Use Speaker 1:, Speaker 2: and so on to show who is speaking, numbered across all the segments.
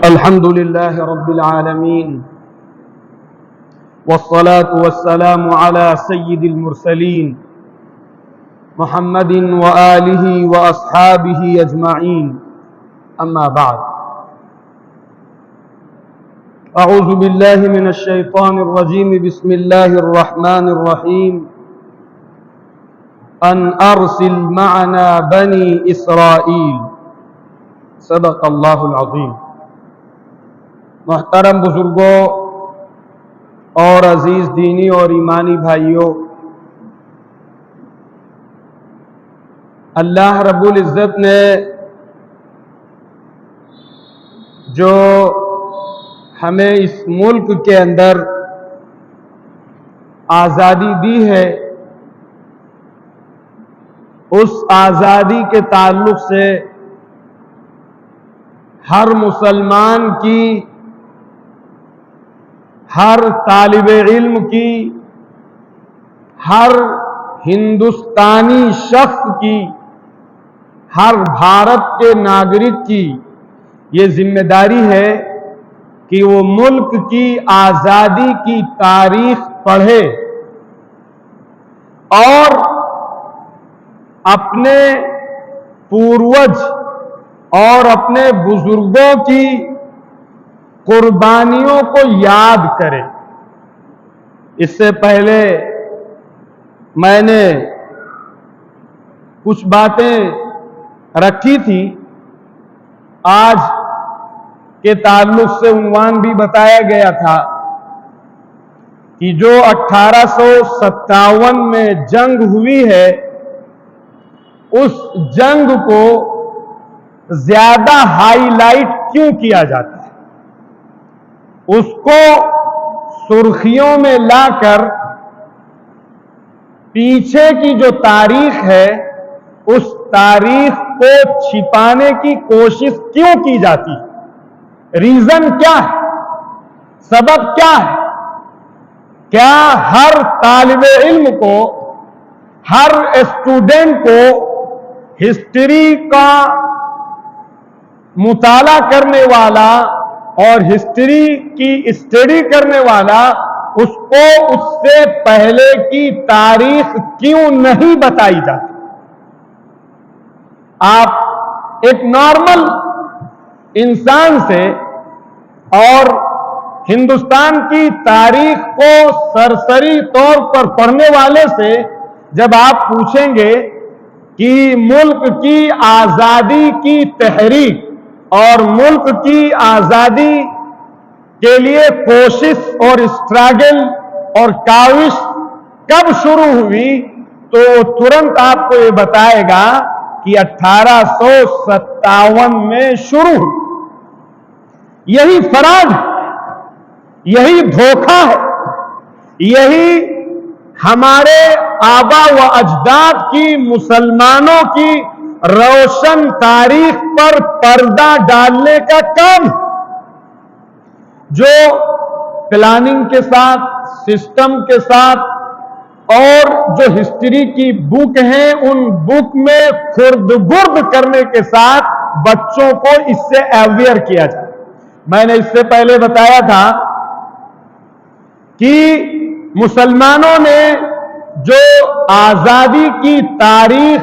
Speaker 1: الحمد لله رب العالمين والصلاة والسلام على سيد المرسلين محمد وآله وأصحابه أجمعين أما بعد أعوذ بالله من الشيطان الرجيم بسم الله الرحمن الرحيم أن أرسل معنا بني إسرائيل صدق اللہ العظیم۔ محترم بزرگوں اور عزیز دینی اور ایمانی بھائیوں، اللہ رب العزت نے جو ہمیں اس ملک کے اندر آزادی دی ہے، اس آزادی کے تعلق سے ہر مسلمان کی، ہر طالب علم کی، ہر ہندوستانی شخص کی، ہر بھارت کے ناگرک کی یہ ذمہ داری ہے کہ وہ ملک کی آزادی کی تاریخ پڑھے اور اپنے پوروج اور اپنے بزرگوں کی قربانیوں کو یاد کرے۔ اس سے پہلے میں نے کچھ باتیں رکھی تھی، آج کے تعلق سے عنوان بھی بتایا گیا تھا کہ جو 1857 میں جنگ ہوئی ہے، اس جنگ کو زیادہ ہائی لائٹ کیوں کیا جاتا ہے، اس کو سرخیوں میں لا کر پیچھے کی جو تاریخ ہے اس تاریخ کو چھپانے کی کوشش کیوں کی جاتی ہے؟ ریزن کیا ہے؟ سبب کیا ہے؟ کیا ہر طالب علم کو، ہر اسٹوڈنٹ کو ہسٹری کا مطالعہ کرنے والا اور ہسٹری کی اسٹڈی کرنے والا اس کو اس سے پہلے کی تاریخ کیوں نہیں بتائی جاتی؟ آپ ایک نارمل انسان سے اور ہندوستان کی تاریخ کو سرسری طور پر پڑھنے والے سے جب آپ پوچھیں گے کہ ملک کی آزادی کی تحریک اور ملک کی آزادی کے لیے کوشش اور اسٹرگل اور کاوش کب شروع ہوئی، تو ترنت آپ کو یہ بتائے گا کہ 1857 میں شروع ہوئی۔ یہی فراڈ ہے، یہی دھوکہ ہے، یہی ہمارے آبا و اجداد کی، مسلمانوں کی روشن تاریخ پر پردہ ڈالنے کا کام، جو پلاننگ کے ساتھ، سسٹم کے ساتھ اور جو ہسٹری کی بک ہیں ان بک میں خرد برد کرنے کے ساتھ بچوں کو اس سے اویئر کیا جائے۔ میں نے اس سے پہلے بتایا تھا کہ مسلمانوں نے جو آزادی کی تاریخ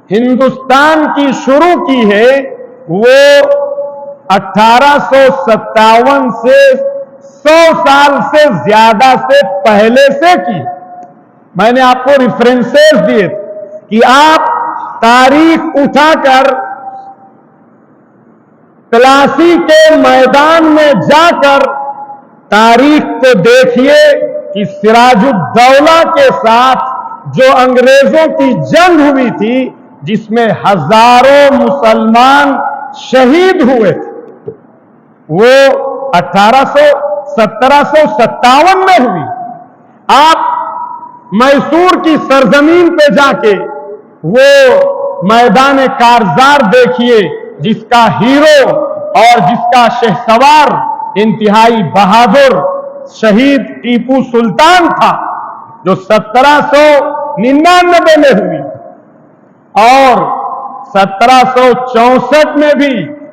Speaker 1: ہندوستان کی شروع کی ہے وہ 1857 سے 100 سال سے زیادہ سے پہلے سے کی۔ میں نے آپ کو ریفرنسز دیے کہ آپ تاریخ اٹھا کر تلاشی کے میدان میں جا کر تاریخ کو دیکھیے کہ سراج الدولہ کے ساتھ جو انگریزوں کی جنگ ہوئی تھی جس میں ہزاروں مسلمان شہید ہوئے تھے، وہ 1757 میں ہوئی۔ آپ میسور کی سرزمین پہ جا کے وہ میدان کارزار دیکھیے جس کا ہیرو اور جس کا شہسوار انتہائی بہادر شہید ٹیپو سلطان تھا، جو 1799 میں ہوئی، اور 1764 میں بھی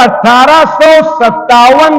Speaker 1: 1857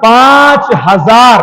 Speaker 1: 5000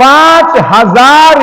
Speaker 1: 5000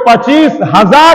Speaker 1: 25,000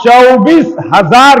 Speaker 1: 24,000